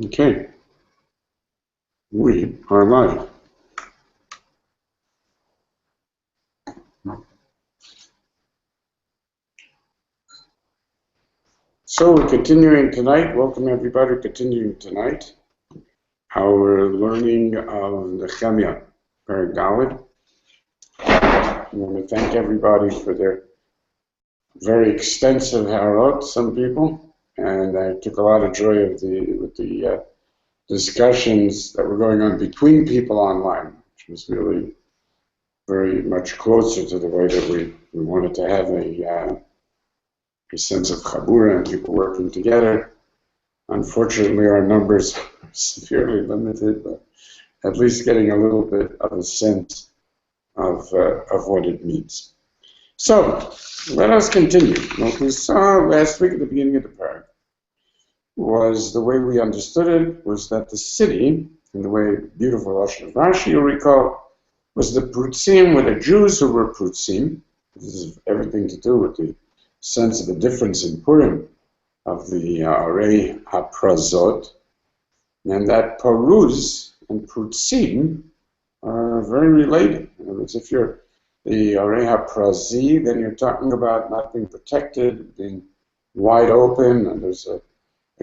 Okay, we are live. So we're continuing tonight. Welcome everybody. Continuing tonight our learning of Nehemia Perek. I want to thank everybody for their very extensive harot. Some people, and I took a lot of joy with the discussions that were going on between people online, which was really very much closer to the way that we wanted to have a sense of chabura and people working together. Unfortunately, our numbers are severely limited, but at least getting a little bit of a sense of what it means. So, let us continue. What we saw last week at the beginning of the parak was the way we understood it was that the city, in the way beautiful Lashon of Rashi, you'll recall, was the Prutzim, were the Jews who were Prutzim. This is everything to do with the sense of the difference in Purim of the Arei HaPrazot, and that Paruz and Prutzim are very related. In other words, if you're the Arei HaPrazi, then you're talking about not being protected, being wide open, and there's a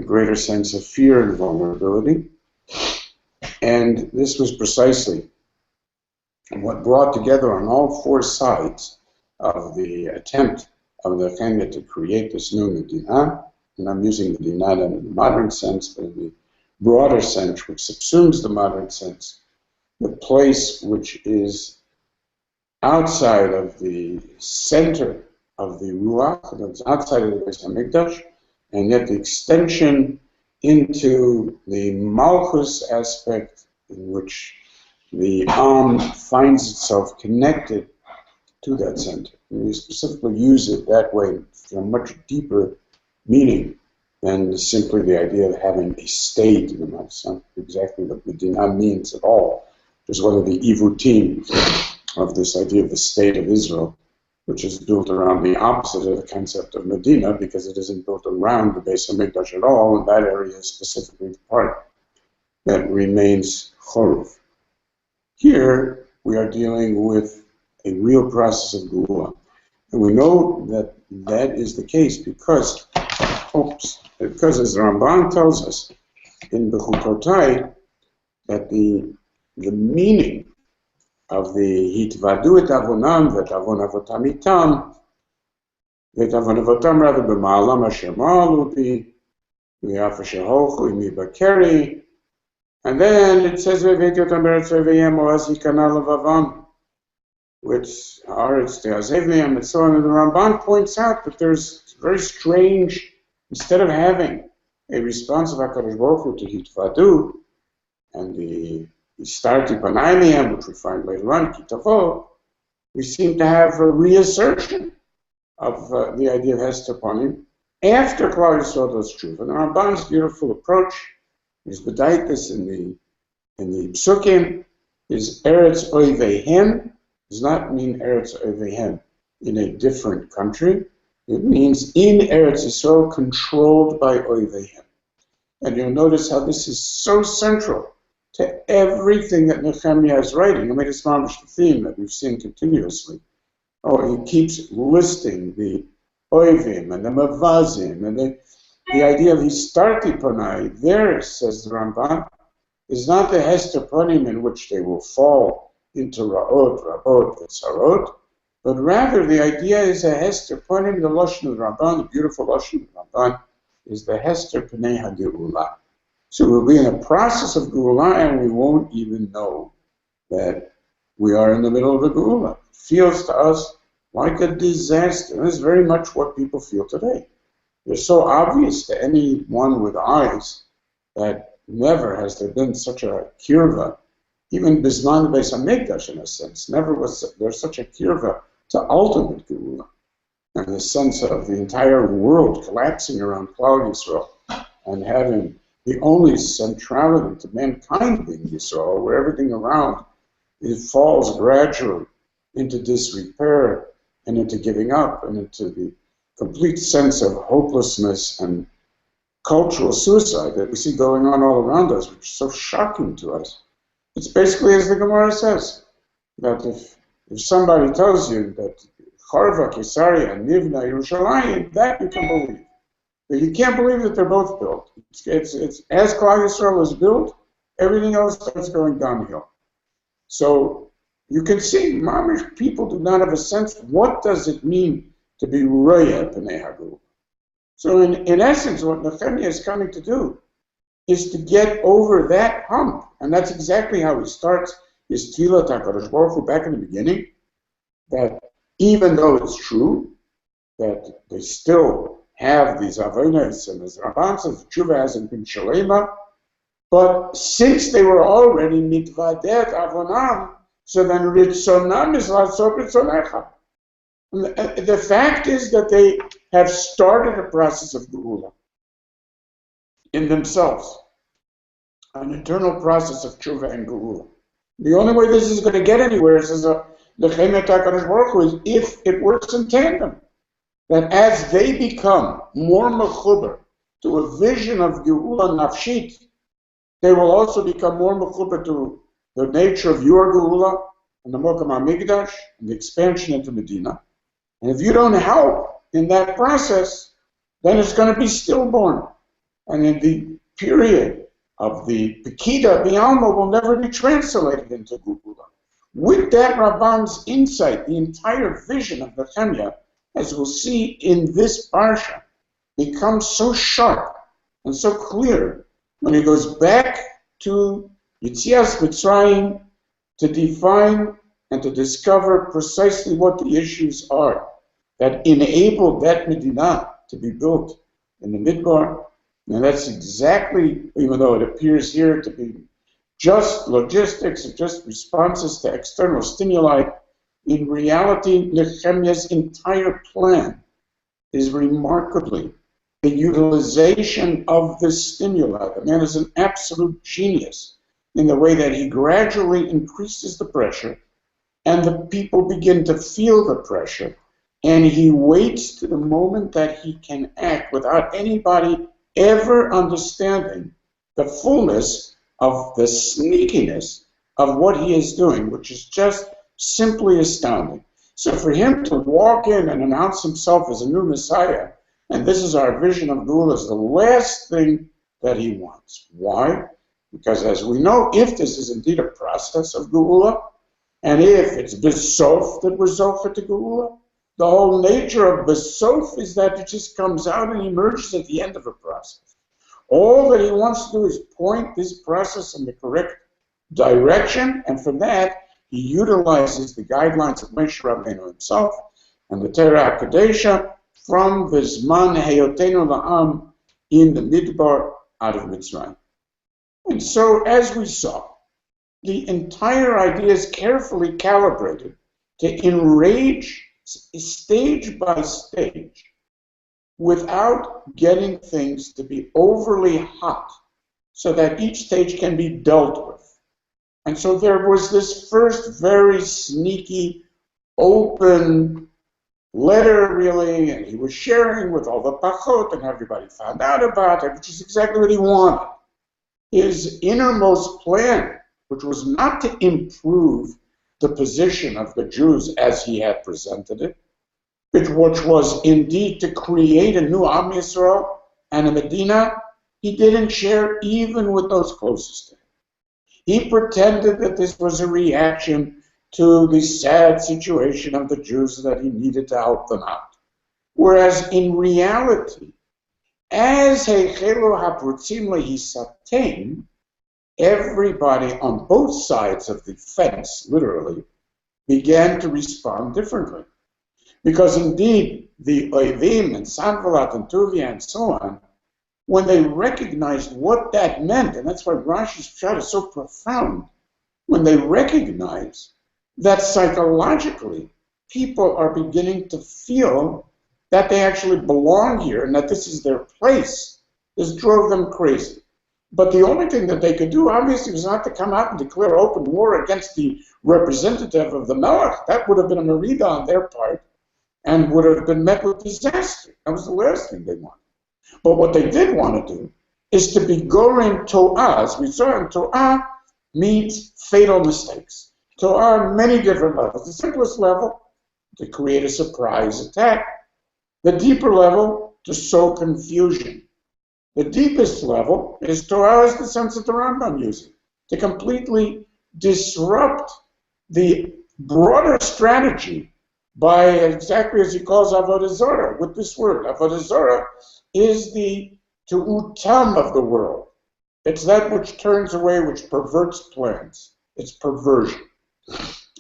greater sense of fear and vulnerability. And this was precisely what brought together on all four sides of the attempt of Nehemia to create this new Medina, and I'm using Medina in the modern sense, but in the broader sense, which subsumes the modern sense, the place which is outside of the center of the Ruach, that's outside of the Beis HaMikdash, and yet the extension into the Malchus aspect in which the Am finds itself connected to that center. And we specifically use it that way for a much deeper meaning than simply the idea of having a state in the mind. It's not exactly what Medina means at all. It's one of the ivutim of this idea of the state of Israel, which is built around the opposite of the concept of Medina, because it isn't built around the Beis HaMikdash at all, and that area is specifically the part that remains Choruv. Here, we are dealing with a real process of Geula. And we know that that is the case because as the Ramban tells us in Bechukotai, that the meaning of the Hitvadu et Avonam vet Avon Avotam itam vet Avon Avotam rather b'ma'alam asher ma'alu bi v'yaf asher holchu imi bakeri, and then it says v'veti otam beretz v'yem oaz hikana levavam, which are its te'azevliam, and so on. And the Ramban points out that there's very strange, instead of having a response of HaKadosh Baruch Hu to Hitvadu, and the Starti Panayim, which we find later on, Kitavo, we seem to have a reassertion of the idea of Hester Panim after Klal Yisrael does Tshuva. And the Ramban's beautiful approach is B'daitis in the Psukim is Eretz Oivehem, does not mean Eretz Oivehem in a different country. It means in Eretz Yisrael, controlled by Oivehem. And you'll notice how this is so central to everything that Nehemia is writing. I mean, it's not the theme that we've seen continuously. Oh, he keeps listing the Oivim and the Mavazim, and the idea of Histarti Panai. There, says the Ramban, is not the Hester Panim in which they will fall into Ra'ot, Rabot, and Sarot, but rather the idea is a Hester Panim, the Lashon of the Ramban, the beautiful Lashon of the Ramban, is the Hester Panei HaGeulah. So we'll be in a process of Geula, and we won't even know that we are in the middle of a Geula. It feels to us like a disaster. And it's very much what people feel today. It's so obvious to anyone with eyes that never has there been such a kirva, even Bisman Beis HaMikdash in a sense, never was there such a kirva to ultimate Geula. And the sense of the entire world collapsing around Klal Yisrael and having the only centrality to mankind being Yisrael, where everything around it falls gradually into disrepair and into giving up and into the complete sense of hopelessness and cultural suicide that we see going on all around us, which is so shocking to us. It's basically as the Gemara says, that if somebody tells you that Charva, Kesaria, and Nivna, Yerushalayim, that you can believe. But you can't believe that they're both built. It's as Klal Yisrael is built, everything else starts going downhill. So you can see, Mamish people do not have a sense, what does it mean to be Roya B'nei Hagul? So in essence, what Nehemia is coming to do is to get over that hump. And that's exactly how he starts his Tefillah HaKadosh Baruch Hu back in the beginning, that even though it's true that they still have these avonos and these rabbans of tshuva hasn't been shalema, but since they were already mitvadet avonam, so then ritzonam is latzot ritzonecha. The fact is that they have started a process of geula in themselves, an internal process of tshuva and geula. The only way this is going to get anywhere is as a Nehemia HaKadosh Baruch Hu is if it works in tandem. That as they become more mechuber to a vision of geula nafshit, they will also become more mechuber to the nature of your geula and the Mokam HaMikdash and the expansion into Medina. And if you don't help in that process, then it's going to be stillborn. And in the period of the Pekida, B'Alma will never be translated into geula. With that Rabban's insight, the entire vision of Nehemia, as we'll see in this parsha, becomes so sharp and so clear when he goes back to Yitzias Mitzrayim to define and to discover precisely what the issues are that enabled that Medina to be built in the Midbar. And that's exactly, even though it appears here to be just logistics and just responses to external stimuli, in reality, Nehemia's entire plan is remarkably the utilization of this stimuli. The man is an absolute genius in the way that he gradually increases the pressure, and the people begin to feel the pressure, and he waits to the moment that he can act without anybody ever understanding the fullness of the sneakiness of what he is doing, which is just simply astounding. So for him to walk in and announce himself as a new Messiah, and this is our vision of Geula, is the last thing that he wants. Why? Because as we know, if this is indeed a process of Geula, and if it's Besof that we're Zocher to Geula, the whole nature of Besof is that it just comes out and emerges at the end of a process. All that he wants to do is point this process in the correct direction, and from that, he utilizes the guidelines of Moshe Rabbeinu himself and the Torah HaKadesha from the Zman Heyotenu La'am in the Midbar out of Mitzrayim. And so, as we saw, the entire idea is carefully calibrated to enrage stage by stage without getting things to be overly hot so that each stage can be dealt with. And so there was this first very sneaky, open letter, really, and he was sharing with all the pachot, and everybody found out about it, which is exactly what he wanted. His innermost plan, which was not to improve the position of the Jews as he had presented it, which was indeed to create a new Am Yisrael and a Medina, he didn't share even with those closest to him. He pretended that this was a reaction to the sad situation of the Jews, that he needed to help them out. Whereas in reality, as Heichelu Haprutzim Lehisatein, everybody on both sides of the fence, literally, began to respond differently. Because indeed, the Oivim and Sanballat and Tuvia and so on, when they recognized what that meant, and that's why Rashi's shot is so profound, when they recognize that psychologically people are beginning to feel that they actually belong here and that this is their place, this drove them crazy. But the only thing that they could do, obviously, was not to come out and declare open war against the representative of the Melech. That would have been a merida on their part and would have been met with disaster. That was the last thing they wanted. But what they did want to do is to be gorim to'ah. We saw in To'ah means fatal mistakes. To'ah on many different levels. The simplest level, to create a surprise attack. The deeper level, to sow confusion. The deepest level is Torah, is the sense that the Rambam uses, to completely disrupt the broader strategy by exactly as he calls Avodah Zarah, with this word. Avodah Zarah is the te'utam of the world. It's that which turns away, which perverts plans. It's perversion.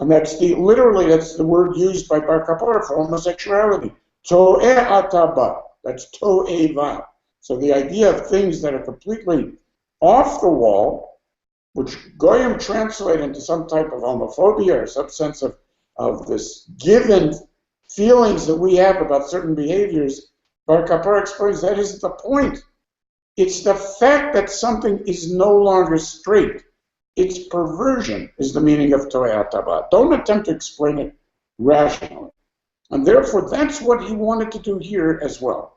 And that's literally, that's the word used by Bar Kappara for homosexuality. To'eh ataba. That's to'eva. So the idea of things that are completely off the wall, which Goyim translate into some type of homophobia or some sense of this given feelings that we have about certain behaviors, Bar Kappara explains that isn't the point. It's the fact that something is no longer straight. Its perversion is the meaning of To'eh Ataba. Don't attempt to explain it rationally. And therefore, that's what he wanted to do here as well.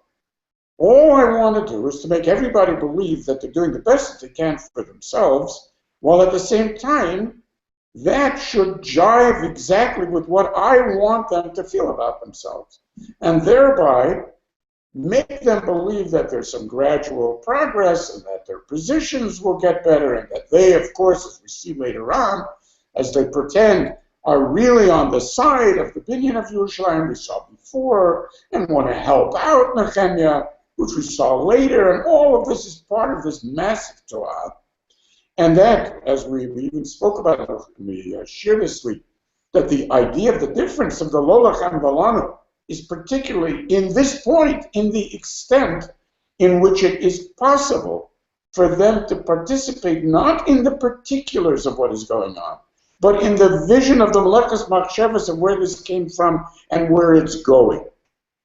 All I want to do is to make everybody believe that they're doing the best that they can for themselves, while at the same time, that should jive exactly with what I want them to feel about themselves. And thereby, make them believe that there's some gradual progress and that their positions will get better and that they, of course, as we see later on, as they pretend, are really on the side of the opinion of Yerushalayim we saw before and want to help out Nehemia, which we saw later, and all of this is part of this massive Torah. And that, as we even spoke about it in the shir this week, that the idea of the difference of the Lolach and Valanu is particularly in this point, in the extent in which it is possible for them to participate not in the particulars of what is going on, but in the vision of the Melekas Machshavas of where this came from and where it's going.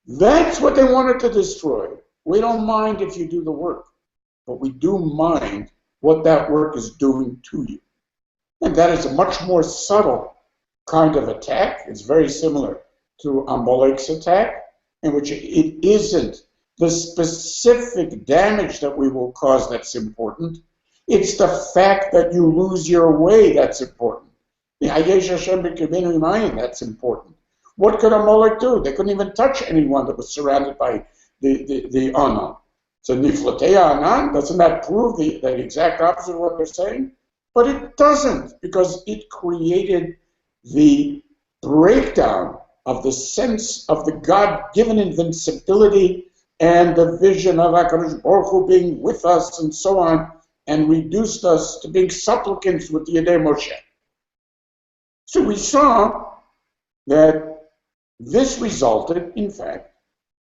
That's what they wanted to destroy. We don't mind if you do the work, but we do mind what that work is doing to you. And that is a much more subtle kind of attack. It's very similar to Amalek's attack, in which it isn't the specific damage that we will cause that's important. It's the fact that you lose your way that's important. That's important. What could Amalek do? They couldn't even touch anyone that was surrounded by the Anan. So Niflateya Anan, doesn't that prove the exact opposite of what they're saying? But it doesn't, because it created the breakdown of the sense of the God-given invincibility and the vision of HaKadosh Baruch Hu being with us and so on, and reduced us to being supplicants with the Yedei Moshe. So we saw that this resulted, in fact,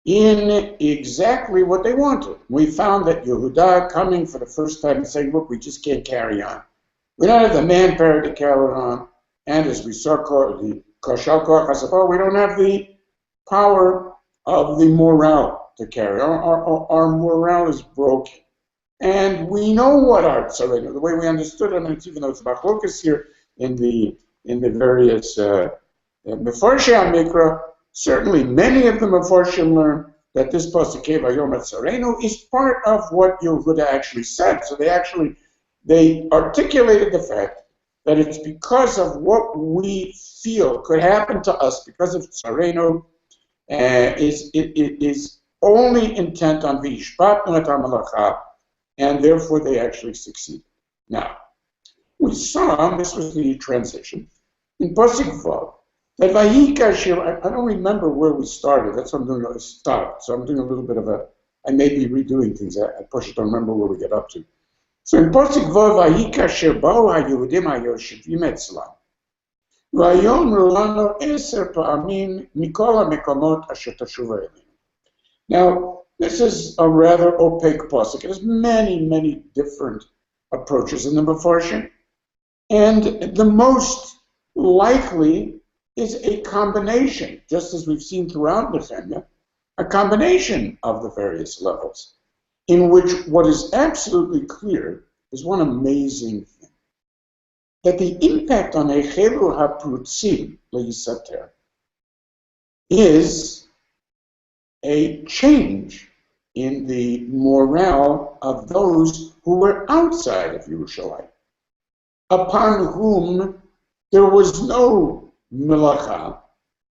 in exactly what they wanted. We found that Yehuda coming for the first time and saying, look, we just can't carry on. We don't have the manpower to carry on, and as we saw the Koshal Koach HaSafar, we don't have the power of the morale to carry. Our morale is broken. And we know what our tzarenu, the way we understood it, and even though it's machlokas here in the various Mefarshei Mikra, certainly many of the Mefarshim learn that this pasuk Vayom tzarenu is part of what Yehuda actually said. So they articulated the fact that it's because of what we feel could happen to us because of tzarenu is only intent on v'yishpatnu et hamalacha, and therefore they actually succeed. Now, we saw, this was the transition, in Pasuk Vav, that Vayikashir, I don't remember where we started, that's what I'm doing, a stop, so I'm doing a little bit of I may be redoing things, I don't remember where we get up to. So in Pasuk Vav, Vayikashir ba'u ha'yehudim ha'yoshivim etzlam, v'yomru lanu eser pa'amim mikol ha'mekomot asher tashuva elinu. Now, this is a rather opaque pasuk. It has many, many different approaches in the Mefarshim. And the most likely is a combination, just as we've seen throughout Nehemia, a combination of the various levels, in which what is absolutely clear is one amazing thing, that the impact on Echelu HaPrutzim Le'isater is a change in the morale of those who were outside of Yerushalayim, upon whom there was no melacha,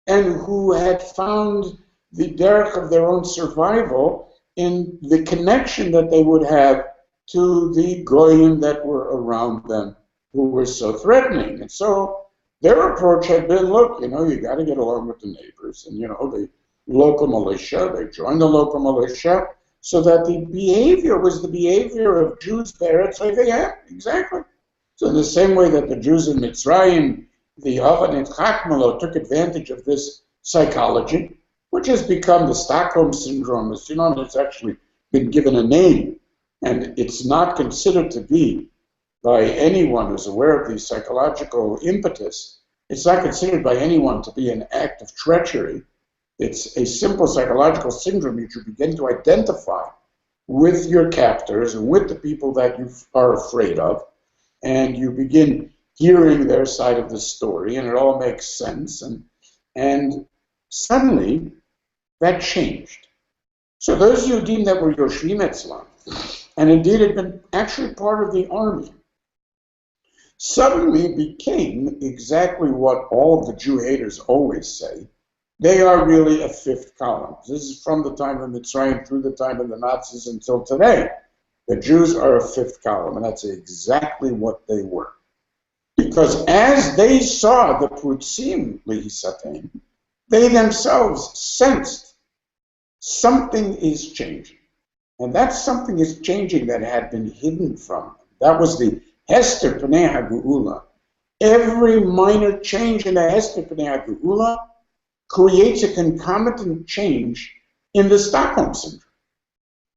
and who had found the derech of their own survival in the connection that they would have to the goyim that were around them, who were so threatening. And so their approach had been, look, you got to get along with the neighbors. And, the local militia, they joined the local militia, so that the behavior was the behavior of Jews there at Tzvayim. Exactly. So in the same way that the Jews in Mitzrayim, the Avad and Chakmalo, took advantage of this psychology, which has become the Stockholm Syndrome. As it's actually been given a name, and it's not considered to be, by anyone who's aware of the psychological impetus, it's not considered by anyone to be an act of treachery. It's a simple psychological syndrome. You should begin to identify with your captors and with the people that you are afraid of, and you begin hearing their side of the story, and it all makes sense, and suddenly that changed. So those Yehudim that were Yoshvim Etzlam, and indeed had been actually part of the army, suddenly became exactly what all of the Jew haters always say. They are really a fifth column. This is from the time of Mitzrayim through the time of the Nazis until today. The Jews are a fifth column, and that's exactly what they were. Because as they saw the Prutzim Lehisatem, they themselves sensed something is changing. And that something is changing that had been hidden from them. That was the Hester Pnei HaGeula. Every minor change in the Hester Pnei HaGeula creates a concomitant change in the Stockholm Syndrome,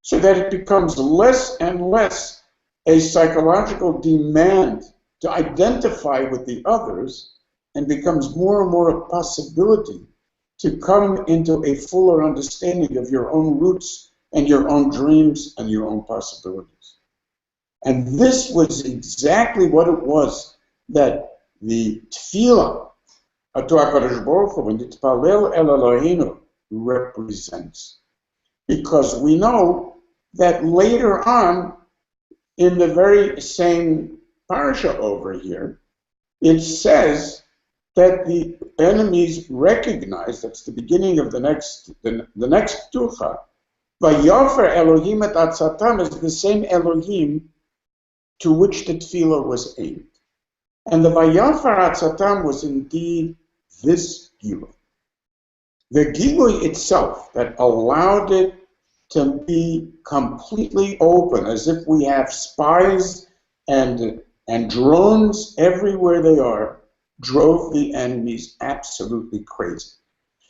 so that it becomes less and less a psychological demand to identify with the others, and becomes more and more a possibility to come into a fuller understanding of your own roots and your own dreams and your own possibilities. And this was exactly what it was that the tefillah to HaKadosh Baruch Hu, Nitpalel El Eloheinu, represents. Because we know that later on, in the very same parasha over here, it says that the enemies recognize, that's the beginning of the next tucha, Vayofer Elohim et Atzatam is the same Elohim to which the tefillah was aimed. And the Vayofer Atzatam was indeed this Gilui. The Gilui itself that allowed it to be completely open, as if we have spies and drones everywhere they are, drove the enemies absolutely crazy.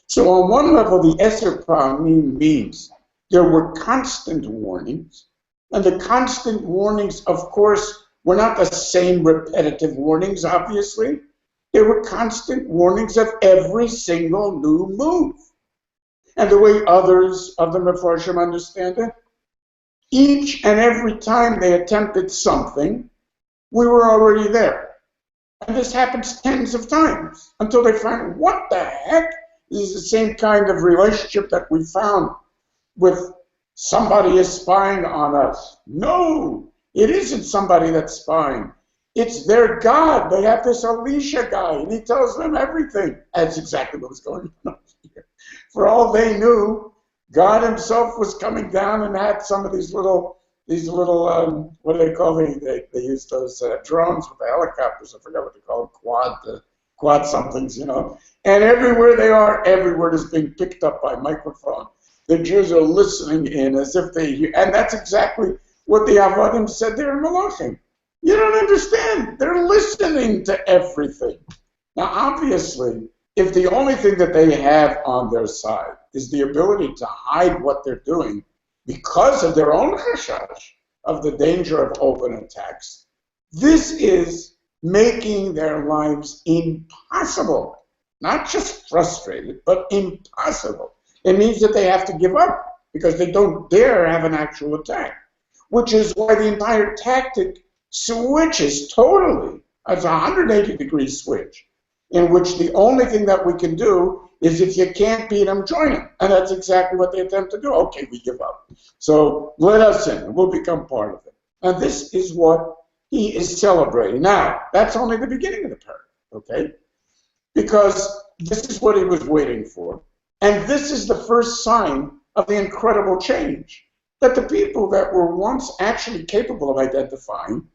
So on one level, the Eser Pa'amim means there were constant warnings, and the constant warnings, of course, were not the same repetitive warnings, obviously. There were constant warnings of every single new move. And the way others of the Mefarshim understand it, each and every time they attempted something, we were already there. And this happens tens of times until they find, what the heck? This is the same kind of relationship that we found with somebody is spying on us. No, it isn't somebody that's spying. It's their God. They have this Elisha guy, and he tells them everything. That's exactly what was going on here. For all they knew, God himself was coming down and had some of these little what do they call them? They use those drones with the helicopters. I forgot what they call them, quad somethings, And everywhere they are, every word is being picked up by microphone. The Jews are listening in as if they hear, and that's exactly what the Avadim said there in Malachim. You don't understand. They're listening to everything. Now, obviously, if the only thing that they have on their side is the ability to hide what they're doing because of their own chashash of the danger of open attacks, this is making their lives impossible. Not just frustrated, but impossible. It means that they have to give up because they don't dare have an actual attack, which is why the entire tactic switches totally. It's a 180-degree switch, in which the only thing that we can do is if you can't beat them, join them. And that's exactly what they attempt to do. Okay, we give up. So let us in, and we'll become part of it. And this is what he is celebrating. Now, that's only the beginning of the Perek, okay? Because this is what he was waiting for. And this is the first sign of the incredible change that the people that were once actually capable of identifying,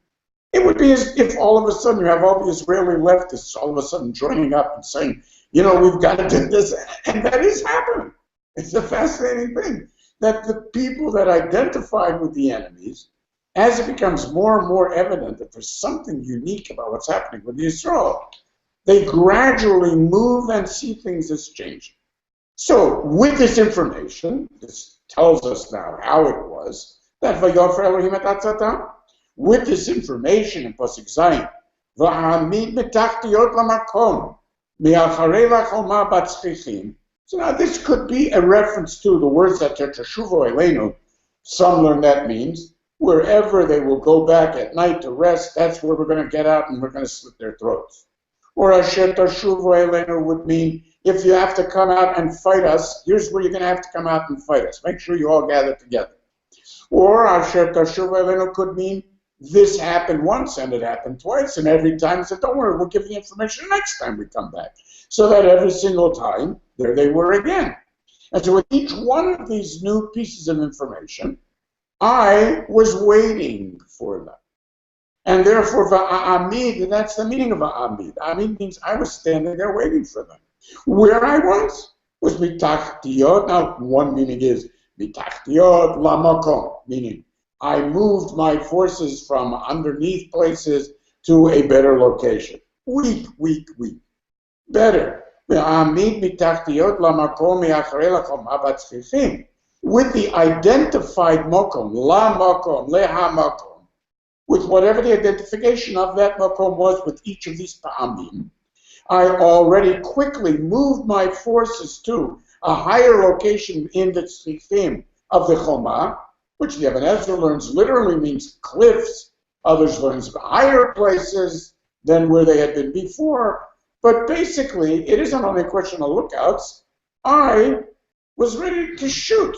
it would be as if all of a sudden you have all the Israeli leftists all of a sudden joining up and saying, you know, we've got to do this. And that is happening. It's a fascinating thing that the people that identified with the enemies, as it becomes more and more evident that there's something unique about what's happening with Israel, they gradually move and see things as changing. So with this information, this tells us now how it was that Vayofer Elohim et Atzata, with this information in Pasuk Zayin, V'hamid b'tachtiyot lamakom mi'acharei lachoma batzchichim. So now this could be a reference to the words that Teshuvo Elenu, some learn that means wherever they will go back at night to rest, that's where we're going to get out and we're going to slit their throats. Or Asher Teshuvo Elenu would mean, if you have to come out and fight us, here's where you're going to have to come out and fight us. Make sure you all gather together. Or Asher Teshuvo Elenu could mean, this happened once and it happened twice, and every time I said, don't worry, we'll give you the information next time we come back. So that every single time, there they were again. And so with each one of these new pieces of information, I was waiting for them. And therefore, va'amid, that's the meaning of va'amid. Amid means I was standing there waiting for them. Where I was mitachtiyot. Now, one meaning is mitachtiyot lamakom, meaning I moved my forces from underneath places to a better location. Weak. Better. Va'amid mitachtiyot lamakom mi'acharei lachoma batzchichim. With the identified mokom, la mokom, leha mokom, with whatever the identification of that makom was with each of these pa'amim, I already quickly moved my forces to a higher location in the tzchichim of the choma, which the Ibn Ezra learns literally means cliffs. Others learns higher places than where they had been before. But basically, it isn't only a question of lookouts. I was ready to shoot,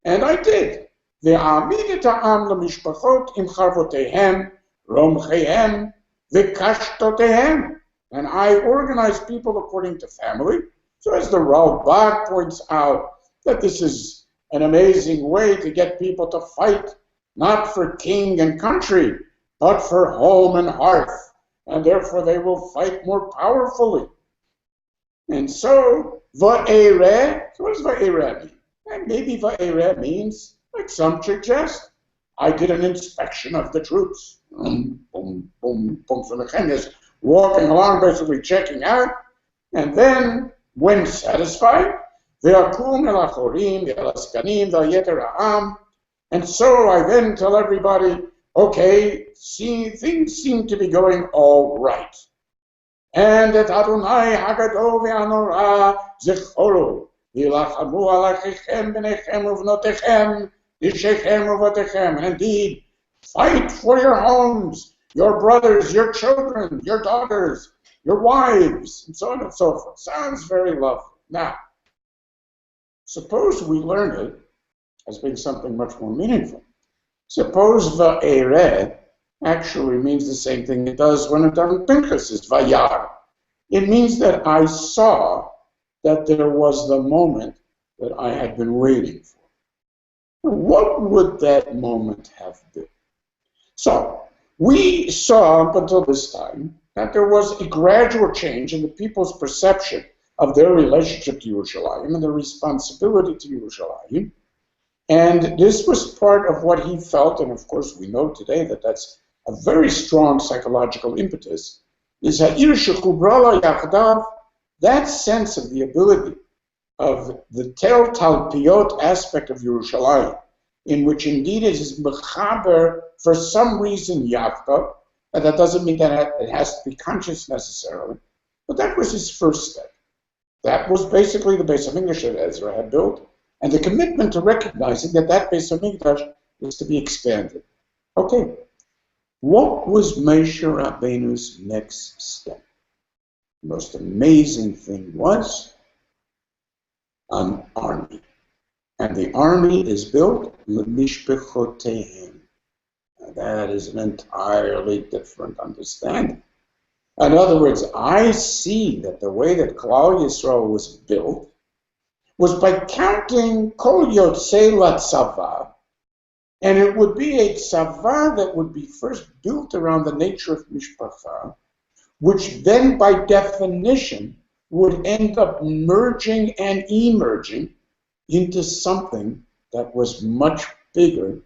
and I did. והעמיד את העם למשפחות עם חרבותיהם, רומחיהם, וקשתותיהם. And I organized people according to family. So as the Ralbag points out, that this is an amazing way to get people to fight, not for king and country, but for home and hearth. And therefore they will fight more powerfully. And so, va'ereh, so what does va'ereh mean? And maybe va'ereh means, like some suggest, I did an inspection of the troops. Boom, boom, boom, boom. So the king is walking along, basically checking out. And then, when satisfied, ve'akum el achorim, el askanim, ve'yeter ha'am. And so I then tell everybody, okay, see, things seem to be going all right. And et Adonai hagadol ve'anorah zechoru, v'ilachamu alachichem b'nechem uvnotechem, and indeed, fight for your homes, your brothers, your children, your daughters, your wives, and so on and so forth. Sounds very lovely. Now, suppose we learn it as being something much more meaningful. Suppose va'ereh actually means the same thing it does when it does in Pinchas, is vayar. It means that I saw that there was the moment that I had been waiting for. What would that moment have been? So, we saw up until this time that there was a gradual change in the people's perception of their relationship to Yerushalayim and their responsibility to Yerushalayim. And this was part of what he felt, and of course we know today that that's a very strong psychological impetus, is that that sense of the ability of the tel talpiot aspect of Yerushalayim, in which indeed it is mechaber for some reason Yavta, and that doesn't mean that it has to be conscious necessarily, but that was his first step. That was basically the Beis HaMikdash that Ezra had built, and the commitment to recognizing that that Beis HaMikdash is to be expanded. Okay, what was Moshe Rabbeinu's next step? The most amazing thing was an army. And the army is built lemishpechotehem. That is an entirely different understanding. In other words, I see that the way that Klal Yisrael was built was by counting kol yotzei latzava, and it would be a tzava that would be first built around the nature of mishpacha, which then by definition would end up merging and emerging into something that was much bigger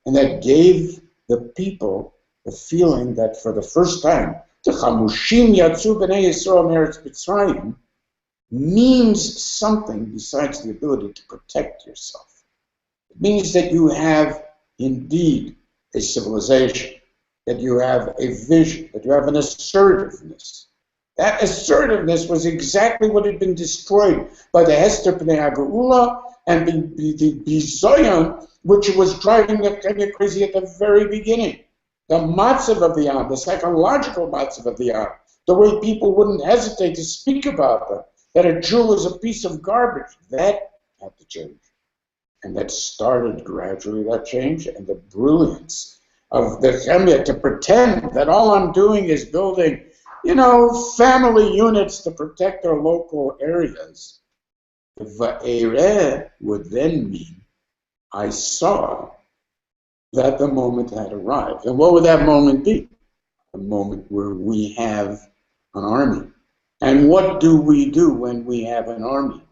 and that gave the people the feeling that for the first time, the Chamushim Yatzu B'nai Yisrael Meretz Mitzrayim means something besides the ability to protect yourself. It means that you have indeed a civilization, that you have a vision, that you have an assertiveness. That assertiveness was exactly what had been destroyed by the Hester B'nai HaGeula and the Bizoyon, which was driving the Kenya crazy at the very beginning. The matzav of the Yam, the psychological matzav of the Yam, the way people wouldn't hesitate to speak about them, that a Jew is a piece of garbage, that had to change. And that started gradually, that change, and the brilliance of the Nehemia to pretend that all I'm doing is building, family units to protect our local areas. The Va'ereh would then mean, I saw that the moment had arrived. And what would that moment be? A moment where we have an army. And what do we do when we have an army?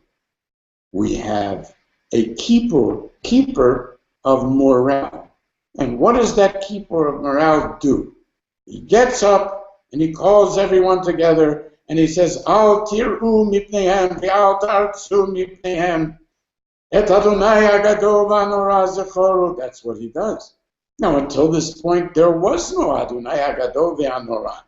We have a keeper of morale. And what does that keeper of morale do? He gets up and he calls everyone together and he says, Al tir'u mipnehem ve'al tartzu mipnehem. Et Adonai Agadol v'Anorah zechoru. That's what he does. Now, until this point, there was no Adonai Agadol v'Anorah,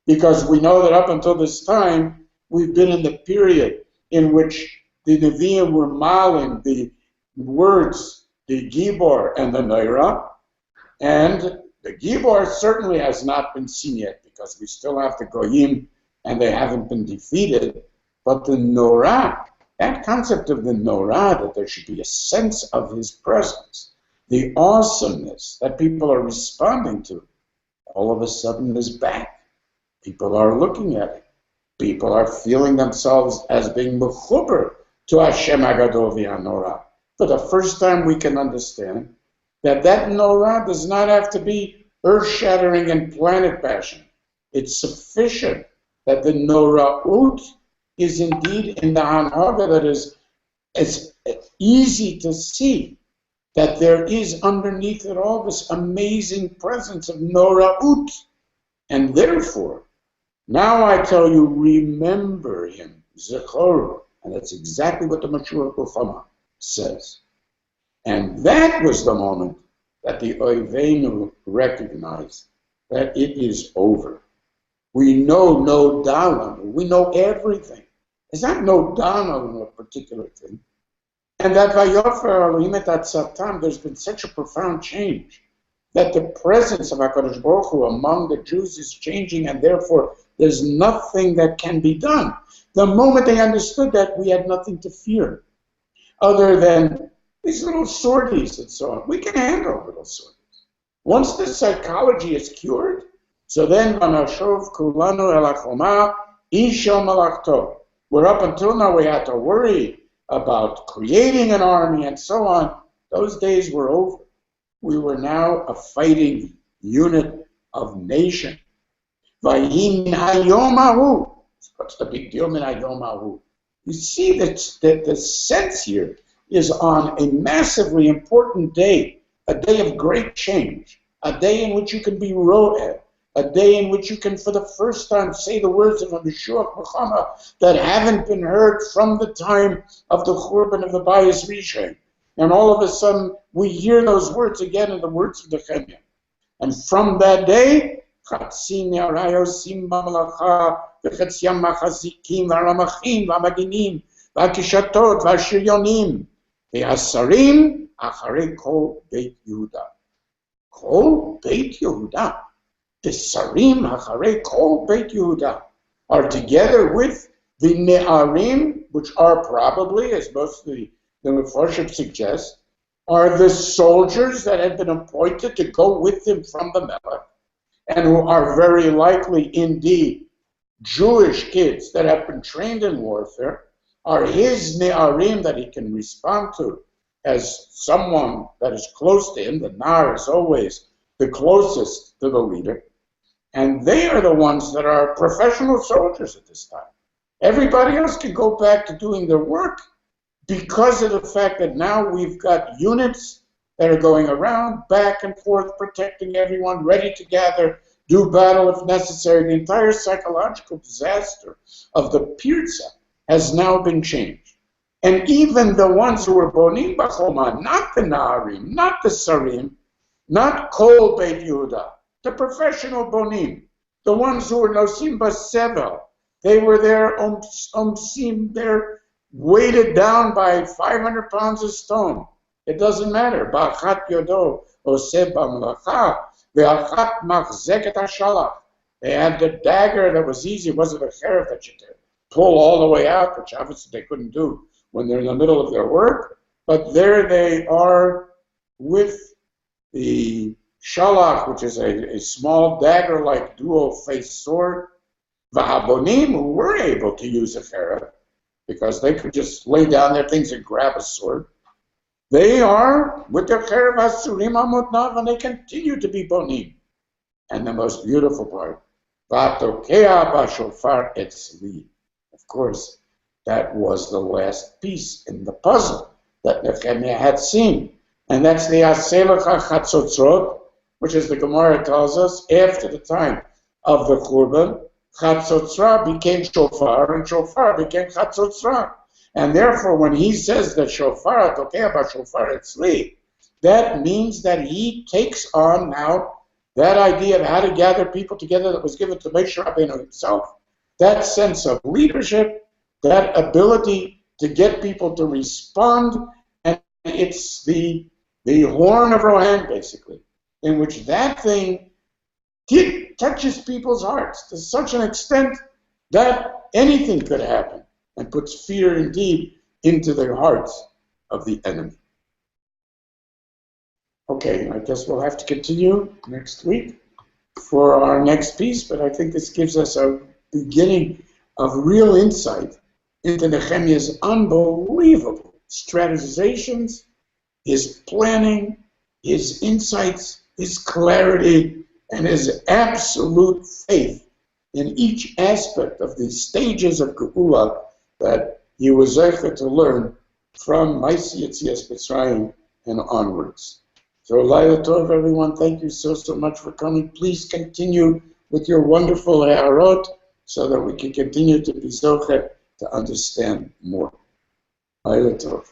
because we know that up until this time, we've been in the period in which the Nevi'im were maling the words, the Gibor and the Neira, and the Gibor certainly has not been seen yet, because we still have the Goyim, and they haven't been defeated, but the Norah, that concept of the Norah, that there should be a sense of his presence, the awesomeness that people are responding to, all of a sudden is back. People are looking at it. People are feeling themselves as being mechuber to Hashem Agadol v'Hanorah. For the first time we can understand that that Norah does not have to be earth-shattering and planet-bashing. It's sufficient that the Nora'ut is indeed in the Hanhaga, that is, it's easy to see that there is underneath it all this amazing presence of Nora'ut. And therefore, now I tell you, remember him, Zechoru. And that's exactly what the Mashur Kuchama says. And that was the moment that the Oivenu recognized that it is over. We know no dalam. We know everything. There's not no dalam on a particular thing. And that Vayofer Elohim et Atzatam, there's been such a profound change that the presence of HaKadosh Baruch Hu among the Jews is changing, and therefore there's nothing that can be done. The moment they understood that, we had nothing to fear, other than these little sorties and so on. We can handle little sorties. Once the psychology is cured, so then Vanashov Kulanu El Achoma Ishel Malachto. Where up until now we had to worry about creating an army and so on. Those days were over. We were now a fighting unit of nation. Vayim Hayomahu. What's the big deal, Min Hayomahu? You see that the sense here is on a massively important day, a day of great change, a day in which you can be ro'eh, a day in which you can, for the first time, say the words of a Mashiach Muhammad that haven't been heard from the time of the Churban of the Bayis Rishon. And all of a sudden, we hear those words again in the words of the Nehemia. And from that day, Chatzim Yarayosim B'Malacha, V'Chatziam Machazikim, V'Ramachim, V'Maginim, V'Akishatot, V'Ashiryonim, V'Asarim, Acharei Kol Beit Yehuda. Kol Beit Yehuda. The Sarim Acharei Kol Beit Yehuda are together with the Ne'arim, which are probably, as most of the Mefarshim suggest, are the soldiers that have been appointed to go with him from the Melech, and who are very likely indeed Jewish kids that have been trained in warfare, are his Ne'arim that he can respond to as someone that is close to him. The Nar is always the closest to the leader. And they are the ones that are professional soldiers at this time. Everybody else can go back to doing their work because of the fact that now we've got units that are going around, back and forth, protecting everyone, ready to gather, do battle if necessary. The entire psychological disaster of the Pirza has now been changed. And even the ones who were Bonim Bachoma, not the Na'arim, not the Sarim, not Kol Beit Yehuda, the professional Bonim, the ones who were Nosim Basevel, they were there, they're weighted down by 500 pounds of stone. It doesn't matter. Ba'achat yodo oseh b'melacha ve'achat machzeket hashalach. They had the dagger that was easy. It wasn't a cherub that you could pull all the way out, which obviously they couldn't do when they're in the middle of their work. But there they are with the shalach, which is a small dagger-like dual-faced sword. V'habonim, who were able to use a cherub, because they could just lay down their things and grab a sword. They are with their cherub hasurim amotnav, and they continue to be bonim. And the most beautiful part, v'atokea b'shofar etzli. Of course, that was the last piece in the puzzle that Nehemia had seen. And that's the Aselecha Chatzotzrot, which, as the Gemara tells us, after the time of the Churban, Chatzotzra became Shofar, and Shofar became Chatzotzra. And therefore, when he says that Shofar, Tokea Shofar Etzli, that means that he takes on now that idea of how to gather people together that was given to Moshe Rabbeinu himself, that sense of leadership, that ability to get people to respond, and it's the horn of Rohan, basically, in which that thing touches people's hearts to such an extent that anything could happen and puts fear indeed into the hearts of the enemy. Okay, I guess we'll have to continue next week for our next piece, but I think this gives us a beginning of real insight into Nehemia's unbelievable strategizations, his planning, his insights, his clarity, and his absolute faith in each aspect of the stages of Geula that he was able to learn from Maisi Yetzias Mitzrayim and onwards. So, Laila Tov, everyone, thank you so much for coming. Please continue with your wonderful Ha'arot so that we can continue to be Zochet to understand more. Laila Tov.